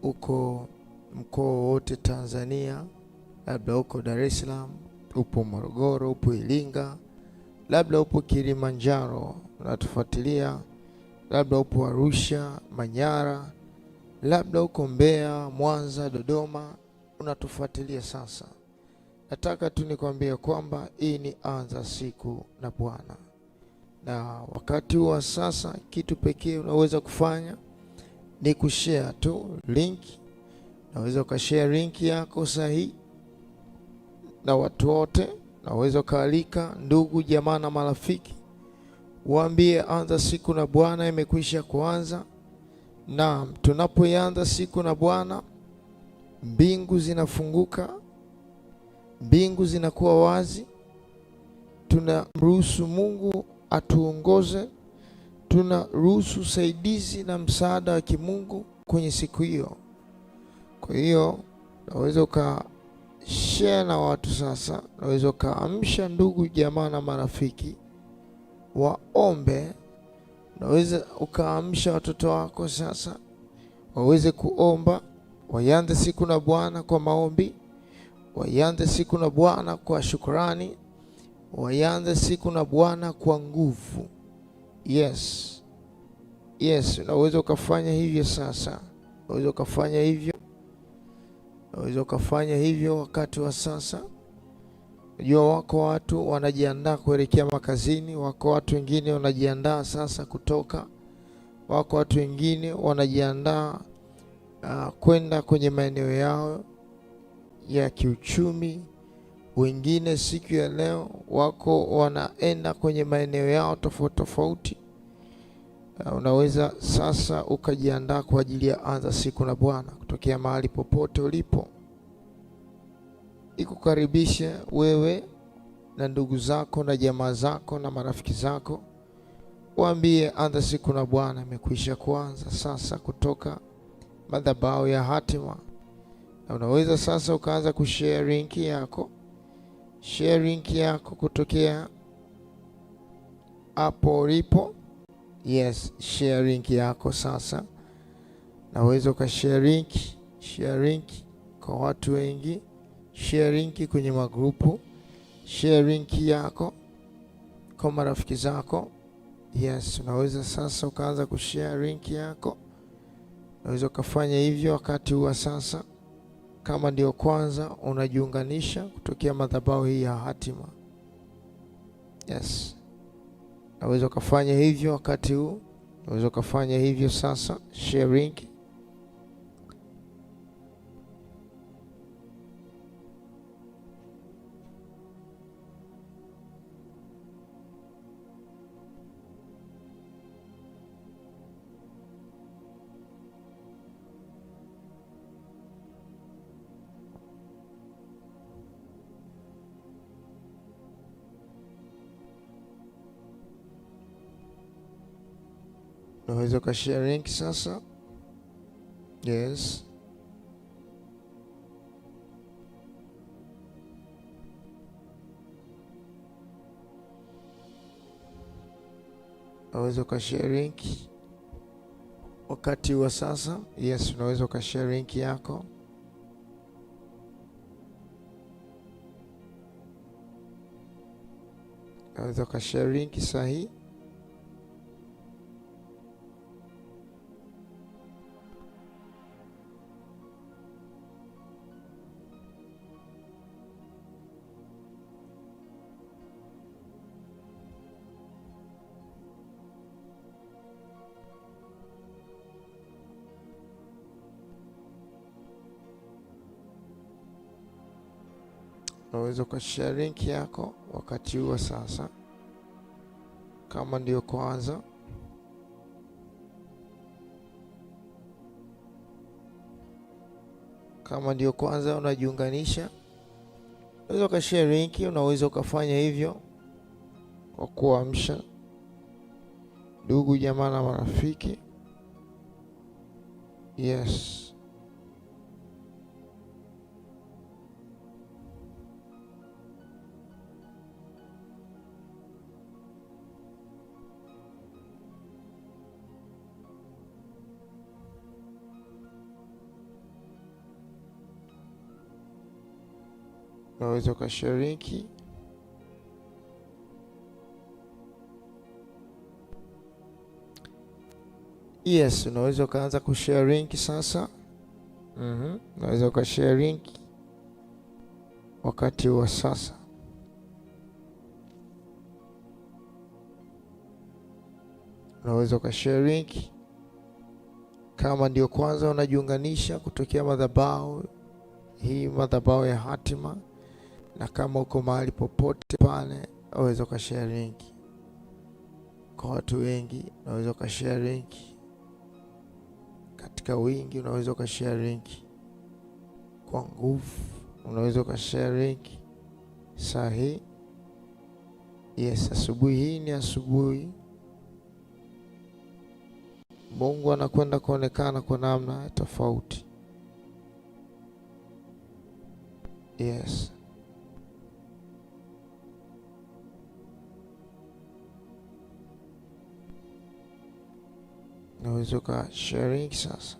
uko mkoa wote Tanzania, labda uko Dar es Salaam, upo Morogoro, upo Iringa, labda upo Kilimanjaro unatufuatilia, labda upo Arusha, Manyara, labda uko Mbeya, Mwanza, Dodoma unatufuatilia sasa. Nataka tu nikwambie kwamba hii ni Anza Siku na Bwana, na wakati wa sasa kitu pekee unaweza kufanya ni kushare tu link. Naweza ukashare link yako sahihi na watu wote. Naweza ukaalika ndugu jamaa na marafiki, waambie Anza Siku na Bwana imekwisha kuanza. Na tunapoanza siku na Bwana, mbingu zinafunguka, mbingu zinakuwa wazi. Tunamruhusu Mungu atuongoze, tunaruhusu usaidizi na msaada wa kimungu kwenye siku hiyo. Kwa hiyo naweza ukashare na watu sasa, naweza ukaamsha ndugu jamaa na marafiki waombe. Naweza ukaamsha watoto wako sasa waweze kuomba, waanze siku na Bwana kwa maombi, waanze siku na Bwana kwa shukrani, waanze siku na Bwana kwa nguvu. Yes, unaweza ukafanya hivyo sasa. Unaweza ukafanya hivyo, unaweza ukafanya hivyo wakati wa sasa. Unajua wako watu wanajiandaa kuelekea makazini, wako watu wengine wanajiandaa sasa kutoka, wako watu wengine wanajiandaa kwenda kwenye maeneo yao ya kiuchumi, wengine siku ya leo wako wanaenda kwenye maeneo yao tofauti tofauti. Unaweza sasa ukajiandaa kwa ajili ya Anza Siku na Bwana kutokea mahali popote ulipo. Ikukaribishe wewe na ndugu zako na jamaa zako na marafiki zako, waambie Anza Siku na Bwana imekwisha kuanza sasa kutoka madhabahu ya hatima. Na unaweza sasa ukaanza kushare link yako, share link yako kutokea hapo ulipo. Yes, share link yako sasa. Naweza ukashare link kwa watu wengi, share link kwenye magrupu, share link yako kwa marafiki zako. Yes, unaweza sasa ukaanza kushare link yako. Unaweza ukafanya hivyo wakati wa sasa, kama ndio kwanza unajiunganisha kutokea madhabahu hii ya hatima. Yes, unaweza ukafanya hivyo wakati huu. Unaweza ukafanya hivyo sasa, share link. Unaweza ukashare link sasa. Yes, unaweza ukashare link wakati wa sasa. Yes, unaweza ukashare link yako. Unaweza ukashare link sahihi. Unaweza ukashare link yako wakati huo sasa, kama ndio kwanza. Kama ndio kwanza unajiunganisha, unaweza ukashare link. Unaweza ukafanya hivyo kwa kuamsha ndugu jamaa na marafiki. Yes, unaweza ukashiriki. Yes, unaweza ukaanza kushare link sasa. Unaweza ukashare link wakati wa sasa. Unaweza ukashare link kama ndio kwanza unajiunganisha kutokea madhabahu hii, madhabahu ya hatima, na kama uko mahali popote pale unaweza ukashare link kwa watu wengi. Unaweza ukashare link katika wingi, unaweza ukashare link kwa nguvu, unaweza ukashare link sahihi. Yes, asubuhi hii ni asubuhi Mungu anakwenda kuonekana kwa namna tofauti. Yes. Naweza ka sharing sasa.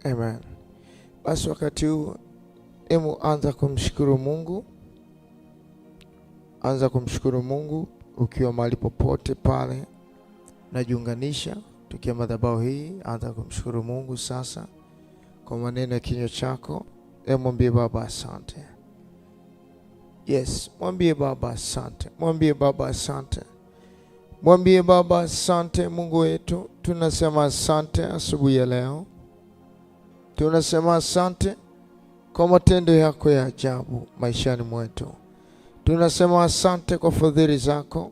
Amen. Basi wakati huu anza kumshukuru Mungu. Anza kumshukuru Mungu ukiwa mahali popote pale najiunganisha tukia madhabahu hii. Anza kumshukuru Mungu sasa kwa maneno ya kinywa chako. Mwambie Baba asante. Yes, mwambie Baba asante. Mwambie Baba asante. Mwambie Baba asante. Mungu wetu, tunasema asante asubuhi ya leo. Tunasema asante kwa matendo yako ya ajabu maishani mwetu. Tunasema asante kwa fadhili zako.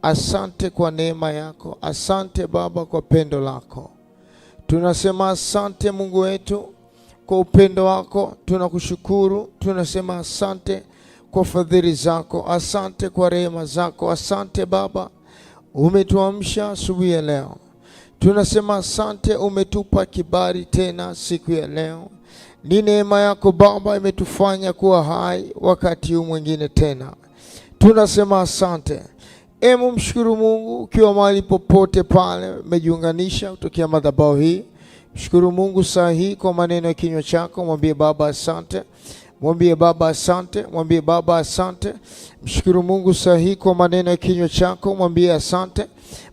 Asante kwa neema yako. Asante Baba kwa pendo lako. Tunasema asante Mungu wetu kwa upendo wako. Tunakushukuru. Tunasema asante kwa fadhili zako. Asante kwa rehema zako. Asante Baba, umetuamsha asubuhi ya leo. Tunasema asante, umetupa kibali tena siku ya leo. Ni neema yako Baba imetufanya kuwa hai wakati huu mwingine tena. Tunasema asante. Mshukuru Mungu ukiwa mahali popote pale umejiunganisha kutokea madhabahu hii. Mshukuru Mungu saa hii kwa maneno ya kinywa chako. Mwambie Baba asante. Mwambie Baba asante. Mwambie Baba asante. Mshukuru Mungu saa hii kwa maneno ya kinywa chako. Mwambie asante.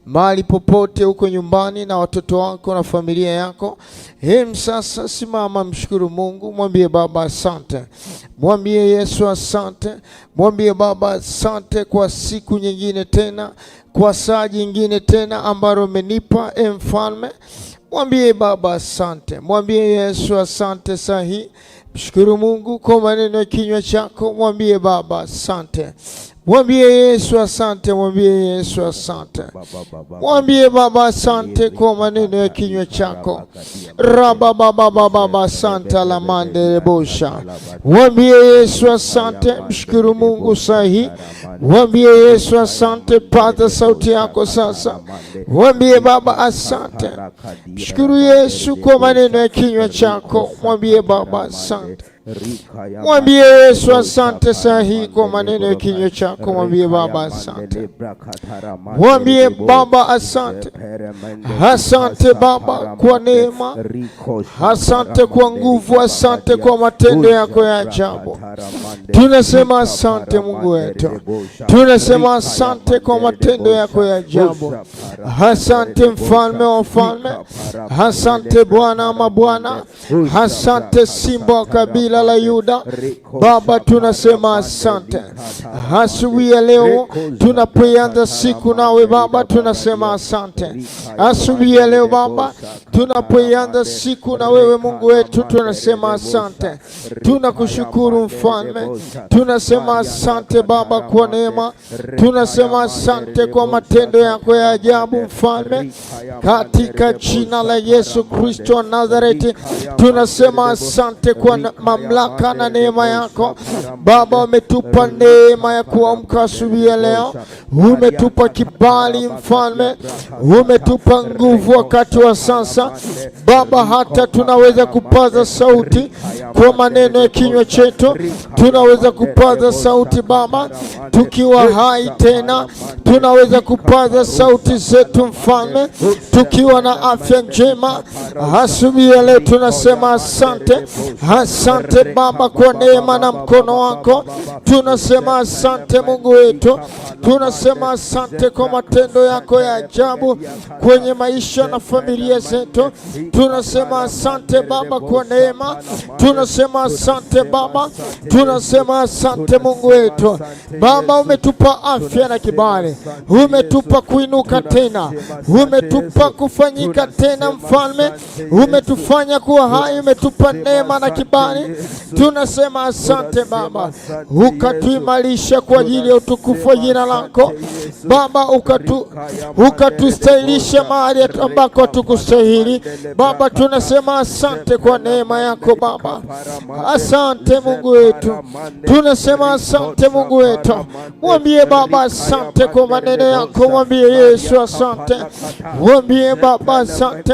Mahali popote huko nyumbani na watoto wako na familia yako, sasa simama, mshukuru Mungu. Mwambie Baba asante. Mwambie Yesu asante. Mwambie Baba asante kwa siku nyingine tena, kwa saa nyingine tena ambayo umenipa Mfalme. Mwambie Baba asante. Mwambie Yesu asante sahi. Mshukuru Mungu kwa maneno ya kinywa chako. Mwambie Baba asante. Mwambie Yesu asante. Mwambie Yesu asante. Mwambie Baba asante kwa maneno ya kinywa chako. Raba baba baba asante la mande bosha. Mwambie Yesu asante. Mshukuru Mungu sahi. Mwambie Yesu asante. Pata sauti yako sasa. Mwambie Baba asante. Mshukuru Yesu kwa maneno ya kinywa chako. Mwambie Baba asante. Mwambie Yesu asante sahi kwa maneno ya kinywa chako. Mwambie Baba asante. Mwambie Baba asante. Asante Baba kwa neema. Asante kwa nguvu. Asante kwa matendo yako ya ajabu. Tunasema asante Mungu wetu. Tunasema asante kwa matendo yako ya ajabu. Asante Mfalme wa wafalme. Asante Bwana wa mabwana. Asante Simba wa kabila kabila la Yuda. Baba, tunasema asante. Asubuhi ya leo tunapoanza siku nawe Baba, tunasema asante. Asubuhi ya leo Baba, tunapoanza siku na wewe Mungu wetu, tunasema asante. Tunakushukuru Mfalme, tunasema asante Baba kwa neema, tunasema asante kwa matendo yako ya ajabu Mfalme, katika jina la Yesu Kristo wa Nazareti. Tunasema asante kwa mamlaka na neema yako Baba. Umetupa neema ya kuamka asubuhi ya leo, umetupa kibali Mfalme, umetupa nguvu wakati wa sasa Baba, hata tunaweza kupaza sauti kwa maneno ya kinywa chetu, tunaweza kupaza sauti Baba tukiwa hai tena, tunaweza kupaza sauti zetu Mfalme tukiwa na afya njema. Asubuhi ya leo tunasema asante. Asante Baba kwa neema na mkono wako, tunasema asante Mungu wetu, tunasema asante kwa matendo yako ya ajabu kwenye maisha na familia zetu. Tunasema asante Baba kwa neema, tunasema asante Baba, tunasema asante Mungu wetu. Baba, umetupa afya na kibali, umetupa kuinuka tena, umetupa kufanyika tena Mfalme, umetufanya kuwa hai, umetupa neema na kibali. Tunasema asante Baba, ukatuimarisha kwa ajili ya utukufu wa jina lako Baba, ukatustahilisha mahali ambako hatukustahili Baba. Tunasema asante kwa neema yako Baba. Asante Mungu wetu, tunasema asante Mungu wetu. Mwambie Baba asante kwa maneno yako, mwambie Yesu asante, mwambie Baba asante.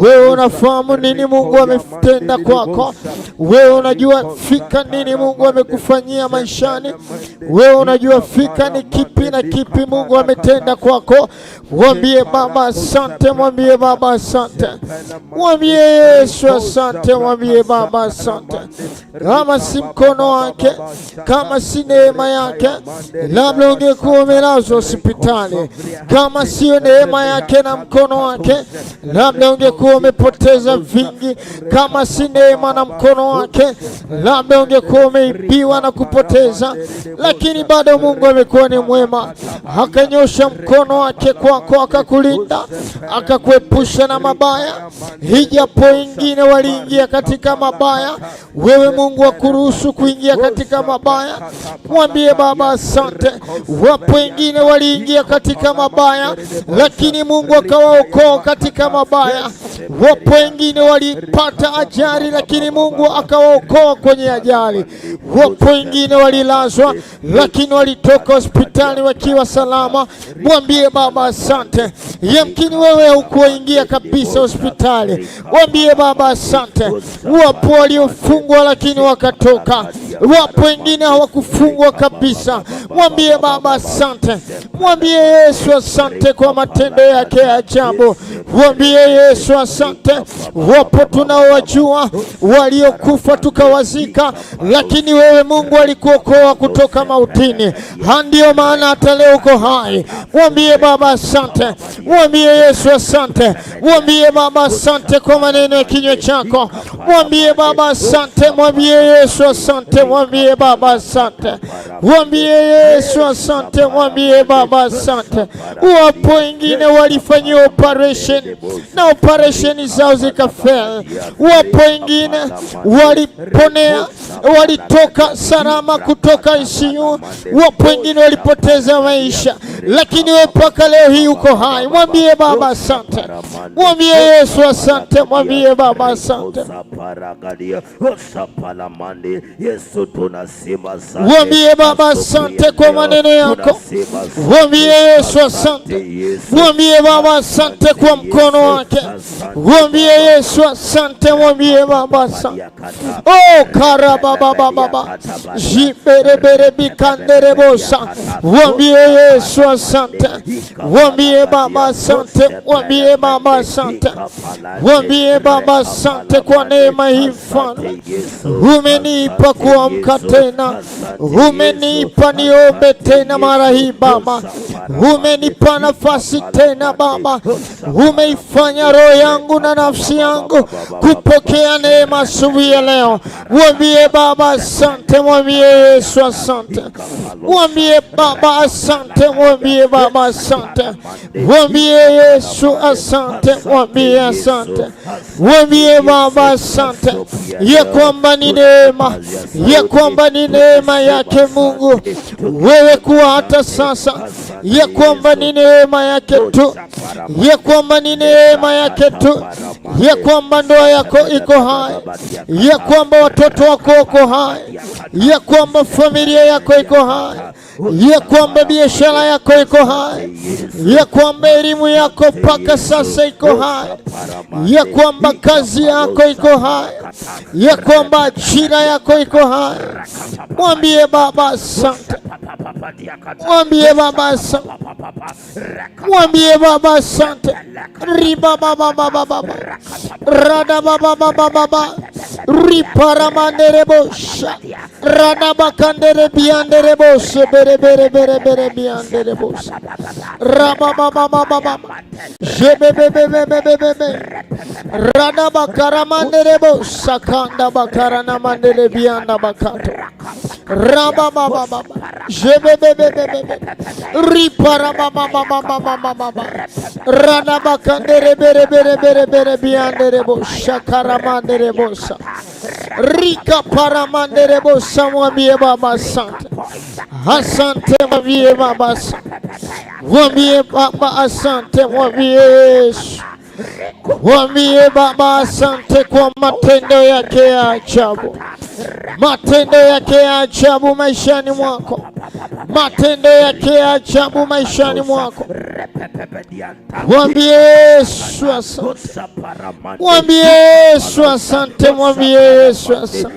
Wewe unafahamu nini Mungu ametenda kwako, wewe unajua fika nini Mungu amekufanyia maishani, wewe unajua fika ni kipi na kipi Mungu ametenda kwako. Mwambie Baba asante, mwambie Baba asante, mwambie Yesu asante, mwambie Baba asante. Kama si mkono wake, kama si neema yake, labda ungekuwa umelazwa hospitali. Kama sio neema yake na mkono wake, labda ungekuwa umepoteza vingi. Kama si neema na mkono wake, labda ungekuwa umeibiwa na kupoteza. Lakini bado Mungu amekuwa ni mwema, akanyosha mkono wake kwako, akakulinda, akakuepusha na mabaya. Hijapo wengine waliingia katika mabaya, wewe Mungu akuruhusu kuingia katika mabaya. Mwambie Baba asante. Wapo wengine waliingia katika mabaya, lakini Mungu akawaokoa katika mabaya. Wapo wengine walipata ajali, lakini Mungu akawaokoa kwenye ajali. Wapo wengine walilazwa, lakini walitoka hospitali wakiwa salama. Mwambie Baba asante. Yamkini wewe hukuingia kabisa hospitali, mwambie Baba asante. Wapo waliofungwa lakini wakatoka, wapo wengine hawakufungwa kabisa. Mwambie Baba asante, mwambie Yesu asante kwa matendo yake ya ajabu. Mwambie Yesu asante. Wapo tunaowajua waliokufa tukawazika, lakini wewe Mungu alikuokoa kutoka mautini, ndio maana hata leo uko hai. Mwambie Baba asante, mwambie Yesu asante, mwambie Baba asante kwa maneno ya kinywa chako. Mwambie Baba asante, mwambie Yesu asante, mwambie Baba asante, mwambie Yesu asante, mwambie Baba asante. Wapo wengine walifanyia operation na operation zao zikafeli. Wapo wengine waliponea, walitoka salama kutoka ICU. Wapo wengine walipoteza maisha, lakini wewe mpaka leo hii uko hai. Mwambie Baba asante, mwambie Yesu asante, mwambie Baba asante. Mwambie Baba asante kwa maneno yako, mwambie Yesu asante, mwambie Baba asante kwa mkono wake, mwambie Yesu asante, mwambie Baba asante. Oh karaba baba baba jibere bikandere bosa, mwambie Yesu asante, mwambie Baba asante, mwambie Baba asante, mwambie Baba asante kwa neema hii Mfalme. Umenipa kuamka tena, umenipa niombe tena mara hii Baba. umenipa nafasi tena Baba, umeifanya roho yangu na nafsi yangu kupokea neema asubuhi ya leo. Mwambie Baba asante, mwambie Yesu asante, mwambie Baba asante, mwambie Baba asante, mwambie Yesu asante, mwambie asante, mwambie Baba asante, ya kwamba ni neema, ya kwamba ni neema yake Mungu wewe kuwa hata sasa, ya kwamba ni neema yake tu, ya kwamba ni neema yake tu, ya kwamba ndoa yako iko hai, ya kwamba watoto wako wako hai, ya kwamba familia yako iko hai, ya kwamba biashara yako iko hai, ya kwamba elimu yako mpaka sasa iko hai, ya kwamba kazi yako iko hai, ya kwamba ajira yako iko hai. Mwambie Baba asante, mwambie Baba asante, mwambie Baba asante. Riba baba baba baba rada baba baba baba ripara mandere bosha rada bakandere biandere bosha bere bere bere bere biandere bosha raba baba baba baba jebe bebe bebe bebe rada bakara mandere bosha kanda bakara na mandere bianda bakato raba baba baba jebe bebe bebe ripara baba baba baba baba rada bakandere bere bere bere bere biandere bosha karamandere bosha rika paramandere bosha. Mwambie Baba asante, asante, mwambie Baba asante, mwambie Baba asante, mwambie Yesu, mwambie Baba asante kwa matendo yake ya ajabu, matendo yake ya ajabu maishani mwako, matendo yake ya ajabu maishani mwako. Mwambie Yesu asante, mwambie Yesu asante, mwambie Yesu asante,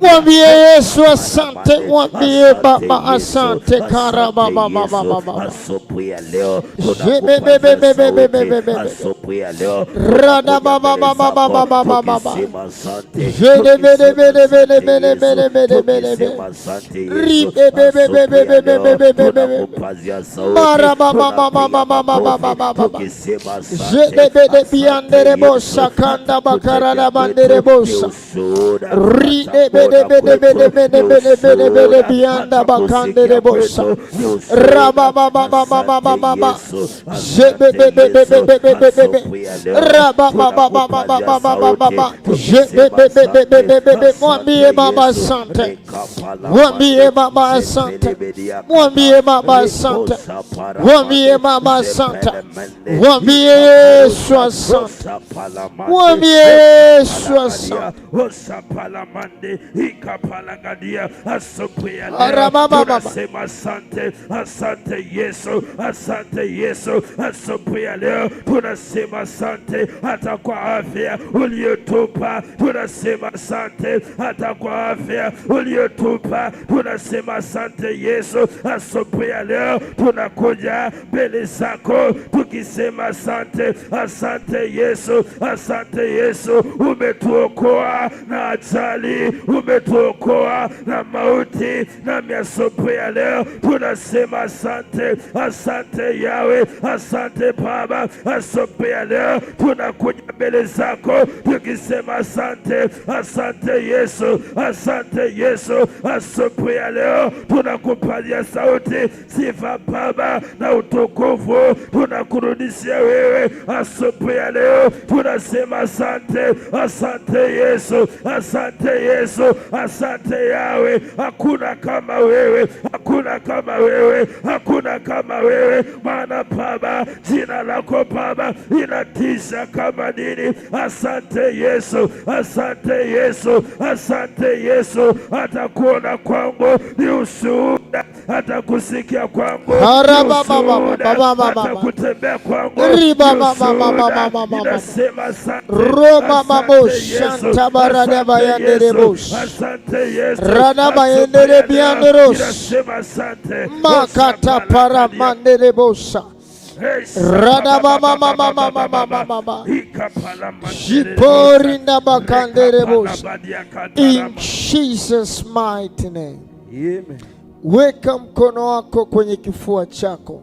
mwambie Yesu asante, mwambie Baba asante. Kara baba baba baba rada baba baba baba baba baba jede bede bede bede bede bede bede bede ribe bebe bebe bebe bebe bebe mara baba baba baba baba baba jede bede biandere bosa kanda bakara bandere bosa ride bede bede bede bede bede bede bede bianda bakandere bosa raba baba baba baba baba jede bede bede bede bede raba baba baba baba baba jede bede bede bede. Mwambie Baba asante, mwambie Baba asante, mwambie Baba asante, mwambie Baba asante, mwambie Yesu asante, mwambie Yesu asante. Tunasema asante, asante Yesu, asante Yesu. Asubuhi ya leo tunasema asante hata kwa afya uliyotupa, tunasema asante hata kwa afya uliyotupa, tunasema asante Yesu. Asubuhi ya leo tunakuja mbele zako tukisema asante, asante Yesu, asante Yesu. Umetuokoa na ajali, umetuokoa na mauti, na asubuhi ya leo tunasema asante, asante Yawe, asante Baba. Asubuhi ya leo tunakuja mbele zako tukisema asante, asante Yesu, asante Yesu. Asubuhi ya leo tunakupalia sauti, sifa Baba na utukufu tunakurudishia wewe. Asubuhi ya leo tunasema asante, asante Yesu, asante Yesu, asante Yawe. Hakuna kama wewe, hakuna kama wewe, hakuna kama wewe, maana Baba jina lako Baba inatisha kama nini. Asante Yesu, asante Yesu, asante Yesu. Hata kuona kwangu ni ushuhuda, hata kusikia kwangu ni ushuhuda, hata kutembea kwangu ni ushuhuda. Ninasema asante, asante Yesu, ninasema asante makata para mandere bosa rada mama mama mama mama jiporinda bakandere bosa. In Jesus' mighty name. Amen. weka mkono wako kwenye kifua chako.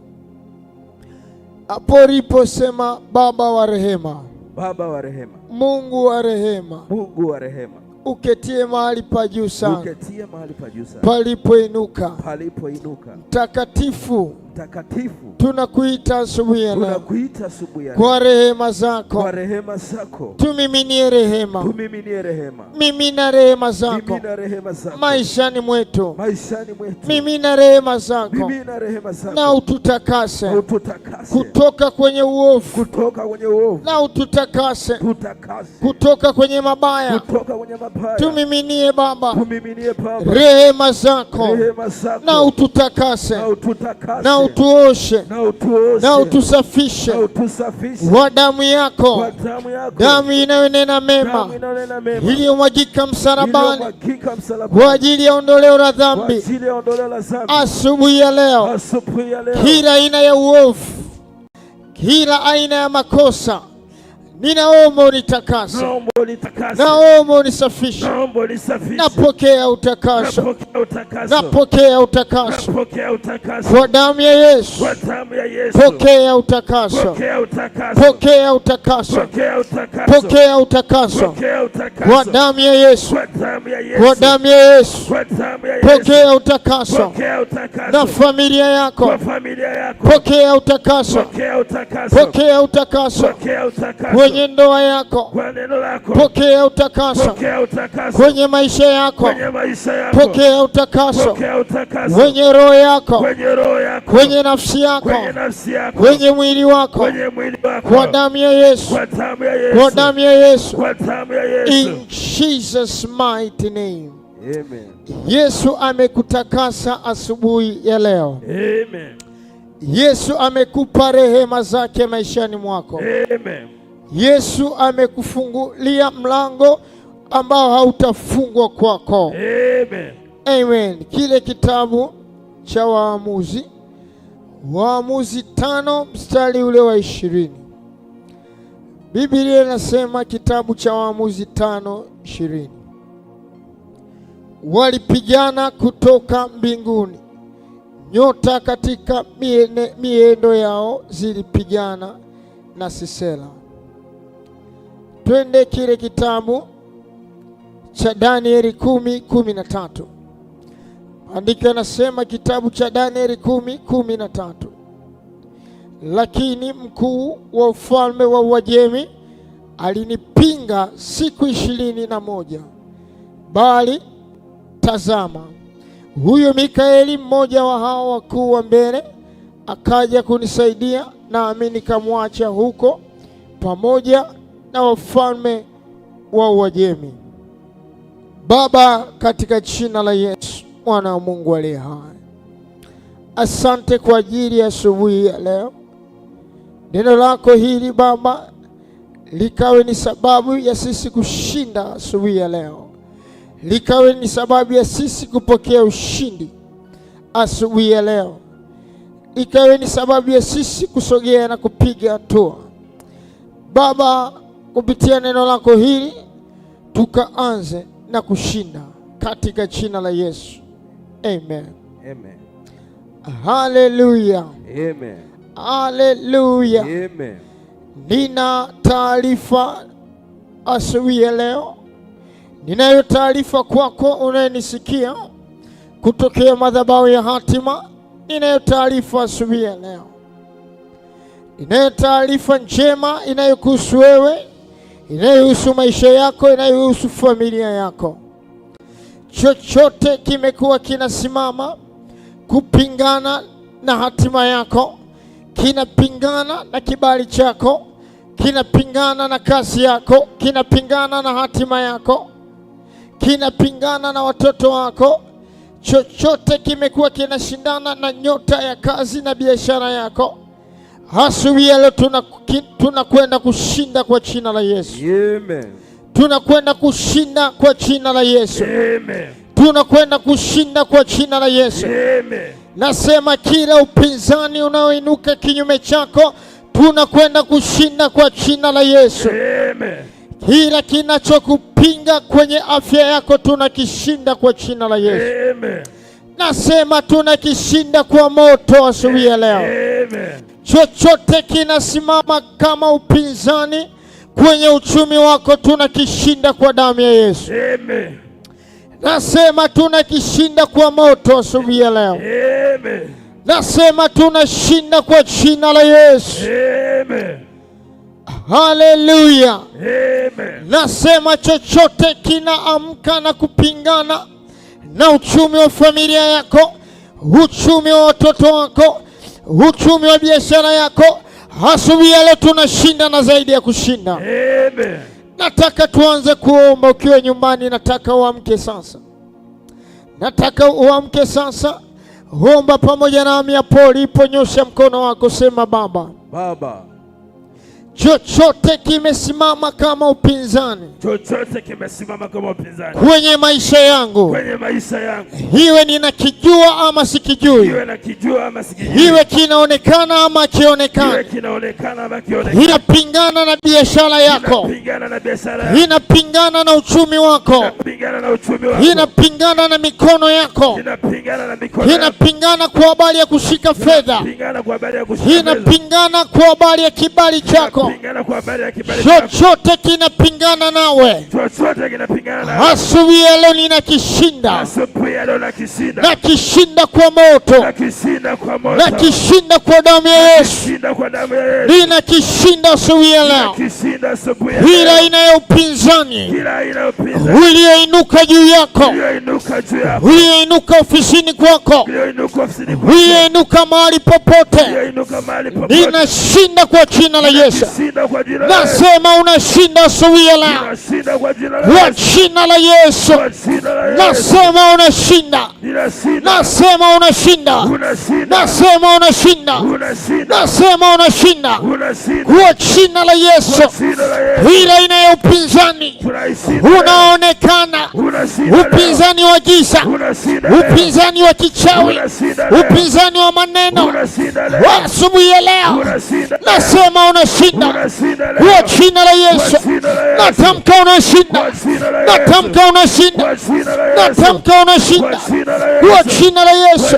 Hapo uliposema Baba wa rehema, Baba wa rehema, Mungu wa rehema, Mungu wa rehema, uketie mahali pa juu sana, uketie mahali pa juu sana, palipoinuka, palipoinuka. Mtakatifu, mtakatifu, tunakuita asubuhi ya leo, tunakuita asubuhi ya leo, kwa rehema zako, kwa rehema zako, tumiminie rehema, tumiminie rehema, mimina rehema zako, mimina rehema zako maishani mwetu, maishani mwetu, mimina rehema zako, mimina rehema zako, na ututakase, ututakase kutoka kwenye uovu, kutoka kwenye uovu, na ututakase, tutakase kutoka kwenye mabaya, kutoka kwenye mabaya, tumiminie Baba, tumiminie Baba rehema zako, rehema zako, na ututakase, na ututakase, na utuoshe, na utuoshe, na utusafishe, na utusafishe kwa damu yako, kwa damu yako, damu inayonena mema, iliyomwagika msalabani kwa ajili ya ondoleo la dhambi. Asubuhi ya leo, kila aina ya uovu, kila aina ya makosa, ninaomba unitakase, naomba unisafishe, napokea utakaso, napokea utakaso kwa damu ya Yesu, pokea utakaso, pokea utakaso, pokea utakaso kwa damu ya Yesu, kwa damu ya Yesu, pokea utakaso na familia yako, pokea utakaso, pokea utakaso kwenye ndoa yako, pokea utakaso kwenye maisha yako, pokea utakaso kwenye roho yako, kwenye nafsi yako, kwenye mwili wako, kwa damu ya Yesu, kwa damu ya Yesu, in Jesus mighty name. Amen. Yesu amekutakasa asubuhi ya leo. Amen. Yesu amekupa rehema zake maishani mwako. Amen. Yesu amekufungulia mlango ambao hautafungwa kwako. Amen. Amen. Kile kitabu cha Waamuzi, Waamuzi 5 mstari ule wa 20. Biblia inasema, kitabu cha Waamuzi 5:20, walipigana kutoka mbinguni, nyota katika miendo yao zilipigana na Sisera. Twende kile kitabu cha Danieli 10:13. Andiko linasema, kitabu cha Danieli 10:13, lakini mkuu wa ufalme wa Uajemi alinipinga siku 21, bali tazama, huyo Mikaeli, mmoja wa hao wakuu wa mbele, akaja kunisaidia, nami nikamwacha huko pamoja na wafalme wa Uajemi. Baba, katika jina la Yesu mwana wa Mungu aliye hai, asante kwa ajili ya asubuhi ya leo. Neno lako hili Baba likawe ni sababu ya sisi kushinda asubuhi ya leo, likawe ni sababu ya sisi kupokea ushindi asubuhi ya leo, ikawe ni sababu ya sisi kusogea na kupiga hatua. Baba, kupitia neno lako hili tukaanze na kushinda katika jina la Yesu. Amen. Amen. Hallelujah. Amen. Hallelujah. Amen. Nina taarifa asubuhi ya leo. Ninayo taarifa kwako unayenisikia kutokea madhabahu ya hatima. Ninayo taarifa asubuhi ya leo. Ninayo taarifa njema inayokuhusu wewe, inayohusu maisha yako, inayohusu familia yako. Chochote kimekuwa kinasimama kupingana na hatima yako, kinapingana na kibali chako, kinapingana na kazi yako, kinapingana na hatima yako, kinapingana na watoto wako. Chochote kimekuwa kinashindana na nyota ya kazi na biashara yako, asubuhi ya leo tunakwenda kushinda kwa jina la Yesu. Amen. Tunakwenda kushinda kwa jina la Yesu. Amen. Tunakwenda kushinda kwa jina la Yesu. Amen. Nasema kila upinzani unaoinuka kinyume chako, tunakwenda kushinda kwa jina la Yesu. Amen. Kila kinachokupinga kwenye afya yako tunakishinda kwa jina la Yesu. Amen. Nasema tunakishinda kwa moto asubuhi ya leo. Amen. Chochote kinasimama kama upinzani kwenye uchumi wako tunakishinda kwa damu ya Yesu. Amen. Nasema tunakishinda kwa moto asubuhi ya leo. Amen. Nasema tunashinda kwa jina la Yesu. Amen. Haleluya. Amen. Nasema chochote kinaamka na kupingana na uchumi wa familia yako, uchumi wa watoto wako, uchumi wa biashara yako, asubuhi ya leo tunashinda na zaidi ya kushinda. Amen. Nataka tuanze kuomba ukiwa nyumbani. Nataka uamke sasa. Nataka uamke sasa. Omba pamoja nami hapo ulipo, nyosha mkono wako, sema Baba. Baba, chochote kimesimama kama upinzani, chochote kimesimama kama upinzani kwenye maisha yangu, iwe ninakijua ama sikijui, iwe kinaonekana ama kionekana, inapingana na biashara yako, inapingana na uchumi wako, inapingana na mikono yako, inapingana kwa habari ya kushika fedha, inapingana kwa habari ya kibali chako, chochote kinapingana nawe, asubuhi ya leo ninakishinda. Nakishinda kwa moto, nakishinda kwa damu ya Yesu, ninakishinda asubuhi ya leo. Kila aina ya upinzani ulioinuka juu yako, ulioinuka ofisini kwako, ulioinuka mahali popote, ninashinda kwa jina la Yesu. Nasema unashinda asubuhi ya leo kwa jina la Yesu. Nasema unashinda, nasema unashinda, nasema unashinda, nasema unashinda kwa jina la Yesu. Ila aina ya upinzani unaonekana, upinzani wa giza, upinzani wa kichawi, upinzani wa maneno, asubuhi ya leo nasema unashinda kwa jina la Yesu. Natamka unashinda, natamka unashinda, natamka unashinda kwa jina la Yesu.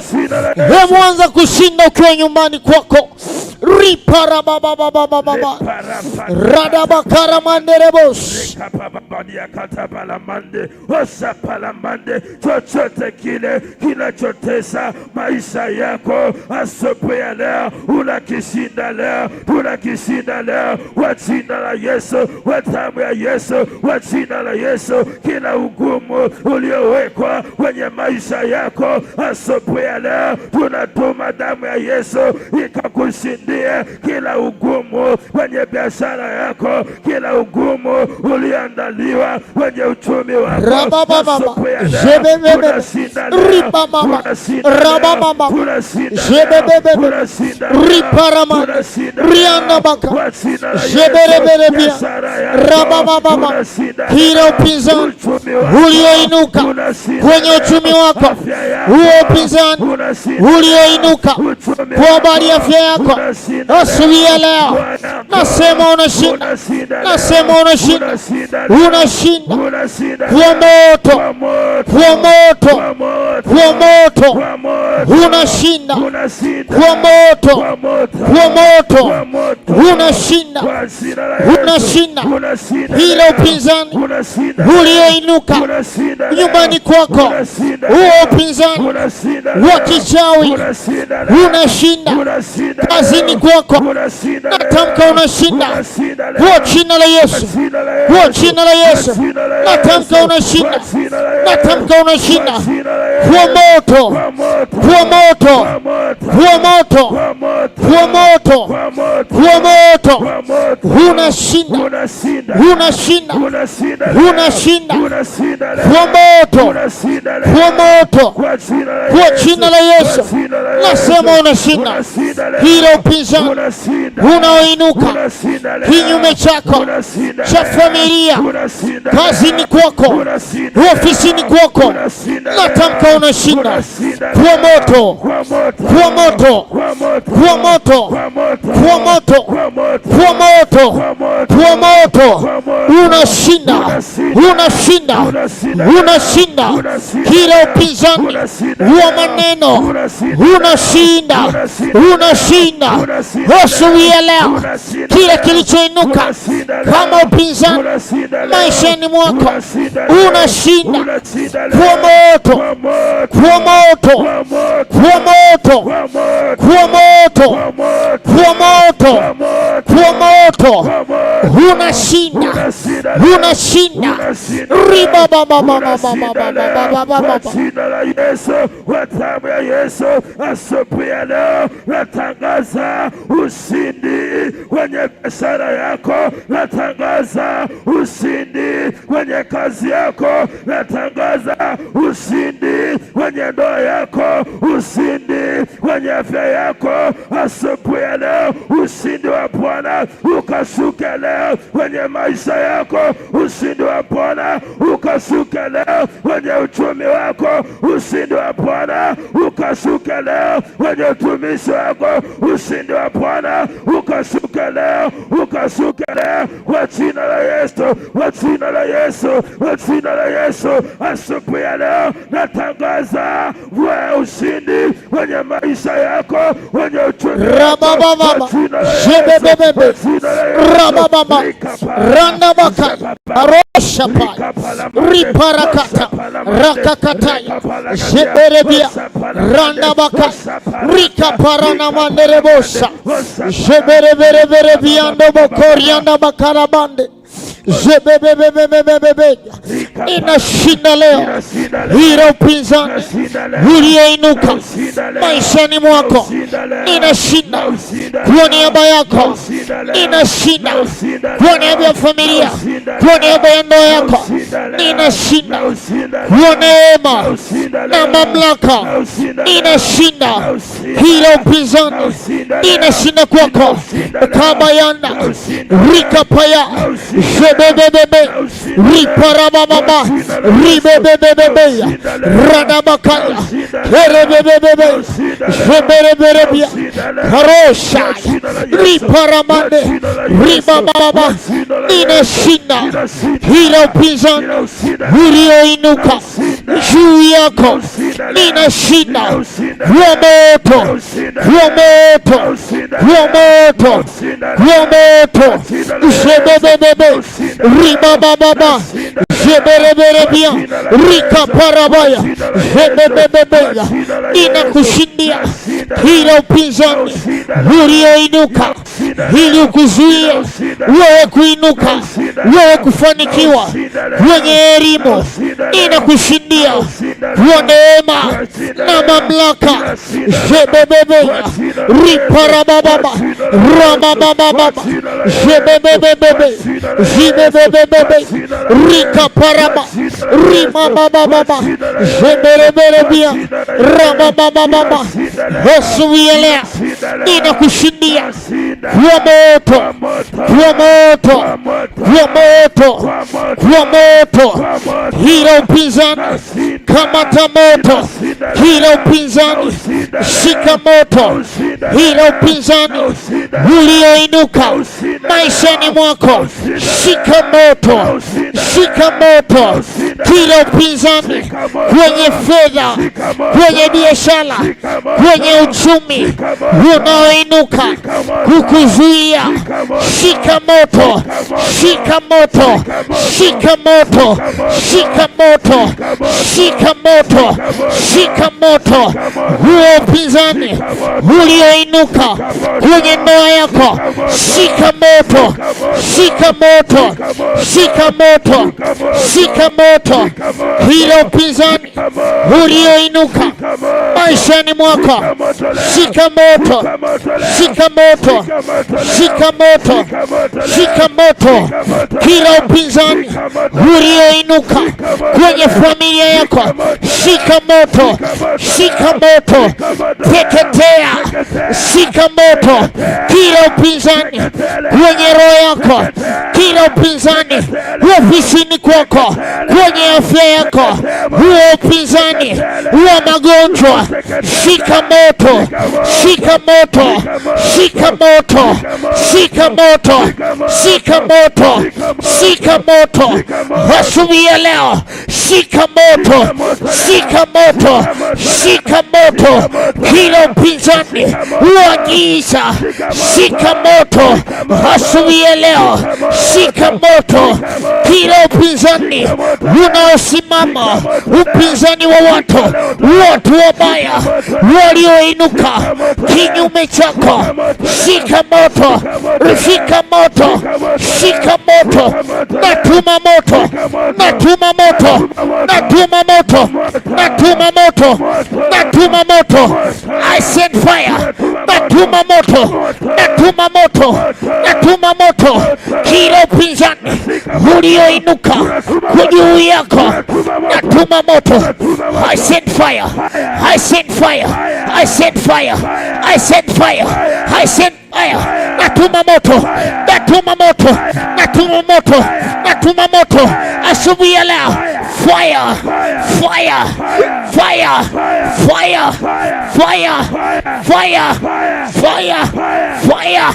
Hebu anza kushinda ukiwa nyumbani kwako. Ripara baba baba baba radaba karamanderebos chochote kile kinachotesa maisha yako asubuhi ya leo unakishinda leo, unakishinda leo kwa jina la Yesu, kwa damu ya Yesu, kwa jina la Yesu. Kila ugumu uliowekwa kwenye maisha yako asubuhi ya leo tunatuma damu ya Yesu ikakushindia. Kila ugumu kwenye biashara yako, kila ugumu ulioandaliwa kwenye uchumi wako asubuhi ya leo unashinda leo, unashinda leo, unashinda leo, unashinda kila upinzani ulioinuka kwenye uchumi wako, huo upinzani ulioinuka kwa habari ya afya yako, asubuhi ya leo nasema unashinda, nasema unashinda, unashinda kwa moto, kwa moto, kwa moto, unashinda kwa moto, kwa moto, unashinda, unashinda ila upinzani ulioinuka nyumbani kwako, huo upinzani wa kichawi unashinda kazini kwako. Natamka unashinda kwa jina la Yesu, kwa jina la Yesu. Natamka unashinda, natamka unashinda kwa moto, kwa moto, kwa moto, kwa moto, kwa moto, unashinda, unashinda, unashinda kwa moto, kwa moto, kwa jina la Yesu. Nasema unashinda hilo upinzani unaoinuka kinyume chako cha familia, kazini kwako, ofisini kwako, natamka unashinda kwa moto, kwa moto, kwa moto, kwa moto, kwa moto, kwa moto, unashinda, unashinda, unashinda kila upinzani wa maneno, unashinda, unashinda asubuhi ya leo kila kilichoinuka kama upinzani maishani mwako, unashinda kwa moto, kwa moto, kwa moto, kwa moto, kwa moto, kwa moto, unashinda, unashinda riba baba baba baba jina la Yesu, kwa damu ya Yesu. Asubuhi ya leo natangaza ushindi kwenye biashara yako, natangaza ushindi kwenye kazi yako, natangaza ushindi kwenye ndoa yako, ushindi kwenye afya yako. Asubuhi ya leo ushindi wa Bwana ukashuke leo kwenye maisha yako, ushindi wa Bwana ukashuke leo kwenye uchumi wako, ushindi wa Bwana ukashuke leo kwenye utumishi wako, ushindi wa Bwana ukashuke leo, ukashuke leo kwa jina la Yesu, kwa jina la Yesu, kwa jina la Yesu. Asubuhi ya leo natangaza wewe ushindi kwenye maisha yako, kwenye uchumi wako, kwa jina la Yesu, Rababa Randa Baka Arosha Riparakata Rakakataya Sheberebia Randa Baka Rika Parana Manderebosa Sheberebere Biando Bokorianda Bakarabande Zebebebebebebebe inashinda leo hilo upinzani ulioinuka maishani mwako, inashinda kwa niaba yako, inashinda kwa niaba ya familia, kwa niaba ya ndoa yako, inashinda kwa neema na mamlaka, inashinda hilo upinzani, inashinda kwako kama yana rikapaya Bebebebe riparababa ribebebebe radabakaya erebebebe shebereberebia karosha riparamande ribababa, inashinda hilo upinzani ulioinuka juu yako, inashinda kwa moto, kwa moto, kwa moto, kwa moto shebebebebe riba baba jebereberebia rika parabaya jebebebebeya, inakushindia hila upinzani ulioinuka ili ukuzuia wewe kuinuka, wewe kufanikiwa kwenye elimu, inakushindia kwa neema na mamlaka jebebebeya riparababa rabababa jebebebebe jibebebebe rika paraba rimabababa jebereberebia rabababa hosuielea, inakushindia kwa moto, kwa moto, kwa moto, kwa moto hilo upinzani, kamata moto hilo upinzani, shika moto hilo upinzani ulioinuka maishani mwako, shika moto, shika moto kila upinzani kwenye fedha, kwenye biashara, kwenye uchumi unaoinuka kukuzuia, shika moto, shika moto, shika moto, shika moto, shika moto, shika moto huo upinzani ulioinuka kwenye ndoa yako, shika moto moto, shika moto, shika moto, shika moto. Kila upinzani ulioinuka maishani mwako, shika moto, shika moto, shika moto, shika moto. Kila upinzani ulioinuka kwenye familia yako, shika moto, shika moto, teketea, shika moto. Kila upinzani kwenye roho yako, kila upinzani ofisini kwako, kwenye afya yako, huo upinzani wa magonjwa, shika moto, shika moto, shika moto, shika moto, shika moto, shika moto. Asubuhi ya leo, shika moto, shika moto, shika moto. Kila upinzani wa giza, shika moto. Asubuhi ya leo, shika moto. Kila upinzani unaosimama, upinzani wa watu wabaya walioinuka kinyume chako, shika moto, shika moto, shika moto. Natuma moto, natuma moto, natuma moto, natuma moto, natuma moto. I send fire. Natuma moto, natuma moto, natuma moto. Kila upinzani ulioinuka kwa juu yako, natuma moto. I send fire, I send fire, I send fire, I send fire, I send fire. Natuma moto, natuma moto, natuma moto, natuma moto. Asubuhi ya leo, fire, fire, fire, fire, fire, fire, fire, fire,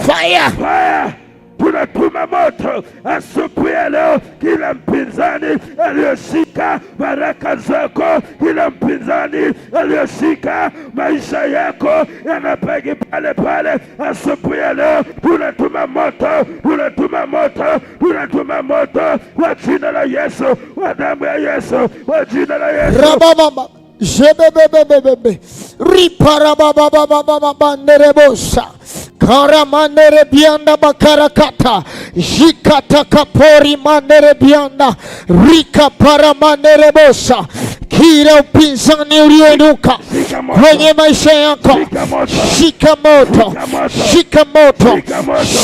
fire. Tunatuma moto asubuhi ya leo. Kila mpinzani aliyoshika baraka zako, kila mpinzani aliyoshika maisha yako yanapegi pale pale, asubuhi ya leo tunatuma moto, tunatuma moto, tunatuma moto kwa jina la Yesu, kwa damu ya Yesu, kwa jina la Yesu. Rababa jebebebebebe riparabababababa nerebosa karamanere bianda bakarakata jikata kapori manere bianda rika paramanere bosa. Kila upinzani ulioinuka kwenye maisha yako, shika moto, shika moto,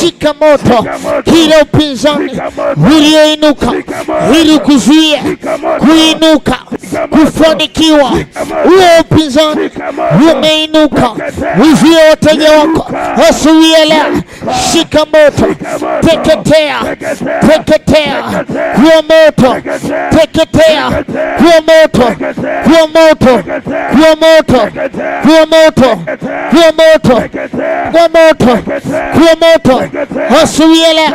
shika moto. Kila upinzani ulioinuka ili kuzuia kuinuka, kufanikiwa, huo upinzani umeinuka uzuie wateja wako. Asubuhi ya leo, shika moto, teketea, teketea kwa moto, teketea kwa moto, kwa moto, kwa moto, kwa moto, kwa moto, kwa moto, kwa moto. Asubuhi ya leo,